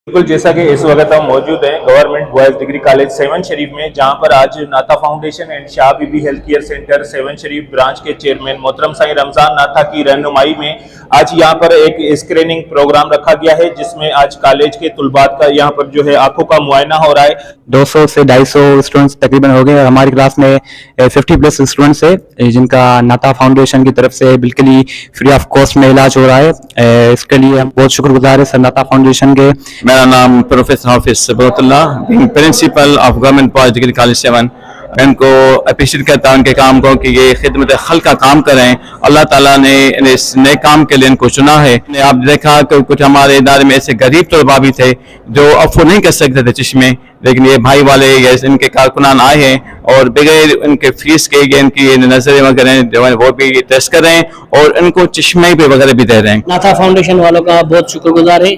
بالکل جیسا کہ اس وقت ہم موجود ہیں government boys degree college seven شریف میں، جہاں پر آج ناتھا foundation and Shah be be health care centre seven Sharif branch کے چیئرمین محترم سائیں رمضان ناتھا کی رہنمائی میں آج یہاں پر ایک اسکریننگ پروگرام رکھا گیا ہے، جس میں آج کالج کے طلبات کا یہاں پر جو ہے آنکھوں کا معائنہ ہو رہا ہے۔ 200 سے 250 اسٹوڈنٹس تقریباً ہو گئے اور ہماری کلاس میں 50 پلس اسٹوڈنٹس ہے جن کا ناتھا فاؤنڈیشن کی طرف سے بالکل ہی فری آف کاسٹ میں علاج ہو رہا ہے۔ اس کے لیے ہم بہت شکر گزار ہیں سر ناتھا فاؤنڈیشن کے۔ میرا نام professor Hafiz Sibghat Ullah, principal of government boys degree college 7۔ میں ان کو اپریشیٹ کرتا ہوں ان کے کام کو کہ یہ خدمت خلق کا کام کریں۔ اللہ تعالیٰ نے اس نئے کام کے لیے ان کو چنا ہے۔ آپ نے دیکھا کہ کچھ ہمارے ادارے میں ایسے غریب طلباء بھی تھے جو افورڈ نہیں کر سکتے تھے چشمے، لیکن یہ بھائی والے ان کے کارکنان آئے ہیں اور بغیر ان کے فیس کے ان کی نظریں وغیرہ جو ہے وہ بھی ٹیسٹ کر رہے ہیں اور ان کو چشمے بھی وغیرہ بھی دے رہے ہیں۔ ناتھا فاؤنڈیشن والوں کا بہت شکر گزار ہے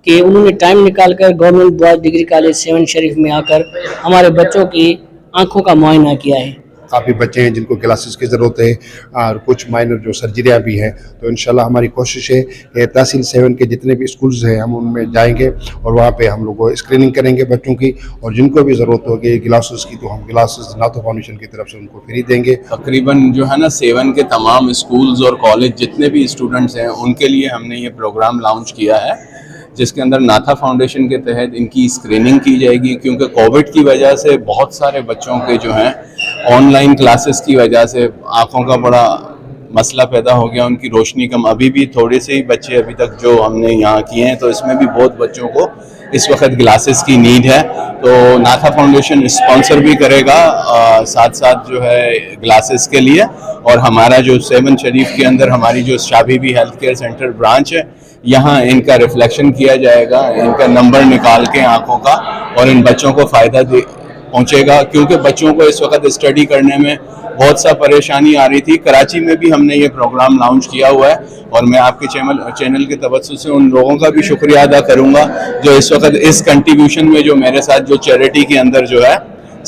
کہ انہوں نے ٹائم نکال کر گورنمنٹ بوائز ڈگری کالج 7 شریف میں آ کر ہمارے بچوں کی آنکھوں کا معائنہ کیا ہے۔ کافی بچے ہیں جن کو گلاسز کی ضرورت ہے اور کچھ مائنر جو سرجریاں بھی ہیں، تو انشاءاللہ ہماری کوشش ہے کہ تحصیل 7 کے جتنے بھی اسکولز ہیں ہم ان میں جائیں گے اور وہاں پہ ہم لوگ اسکریننگ کریں گے بچوں کی، اور جن کو بھی ضرورت ہوگی گلاسز کی تو ہم گلاسز ناتھا فاؤنڈیشن کی طرف سے ان کو فری دیں گے۔ تقریباً جو ہے نا 7 کے تمام اسکولز اور کالج جتنے بھی اسٹوڈنٹس ہیں ان کے لیے ہم نے یہ پروگرام لانچ کیا ہے، جس کے اندر ناتھا فاؤنڈیشن کے تحت ان کی اسکریننگ کی جائے گی، کیونکہ کووڈ کی وجہ سے بہت سارے بچوں کے جو ہیں آن لائن کلاسز کی وجہ سے آنکھوں کا بڑا مسئلہ پیدا ہو گیا، ان کی روشنی کم۔ ابھی بھی تھوڑے سے ہی بچے ابھی تک جو ہم نے یہاں کیے ہیں، تو اس میں بھی بہت بچوں کو اس وقت گلاسز کی نیڈ ہے، تو ناتھا فاؤنڈیشن اسپانسر بھی کرے گا ساتھ ساتھ جو ہے گلاسز کے لیے۔ اور ہمارا جو 7 شریف کے اندر ہماری جو شاہ be be health care centre branch ہے، یہاں ان کا ریفلیکشن کیا جائے گا، ان کا نمبر نکال کے آنکھوں کا، اور ان بچوں کو فائدہ پہنچے گا، کیونکہ بچوں کو اس وقت اسٹڈی کرنے میں بہت سا پریشانی آ رہی تھی۔ کراچی میں بھی ہم نے یہ پروگرام لانچ کیا ہوا ہے، اور میں آپ کے چینل کے توسط سے ان لوگوں کا بھی شکریہ ادا کروں گا جو اس وقت اس کنٹریبیوشن میں جو میرے ساتھ جو چیریٹی کے اندر جو ہے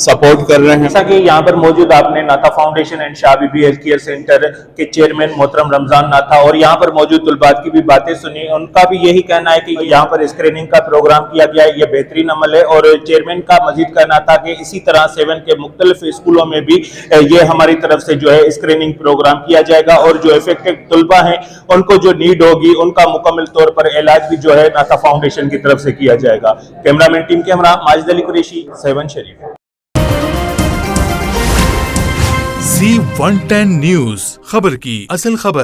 سپورٹ کر رہے ہیں۔ جیسا کہ یہاں پر موجود آپ نے ناتھا foundation and Shah be be health care centre کے چیئرمین محترم رمضان ناتھا اور یہاں پر موجود طلبات کی بھی باتیں سنی، ان کا بھی یہی کہنا ہے کہ یہاں پر اسکریننگ کا پروگرام کیا گیا ہے، یہ بہترین عمل ہے، اور چیئرمین کا مزید کہنا تھا کہ اسی طرح 7 کے مختلف اسکولوں میں بھی یہ ہماری طرف سے جو ہے اسکریننگ پروگرام کیا جائے گا، اور جو افیکٹڈ طلبہ ہیں ان کو جو نیڈ ہوگی ان کا مکمل طور پر علاج بھی جو ہے ناتھا فاؤنڈیشن کی طرف سے کیا جائے گا۔ کیمرامین ٹیم کے ہمراہ ماجد علی قریشی، 7 شریف۔ Z110 نیوز، خبر کی اصل خبر۔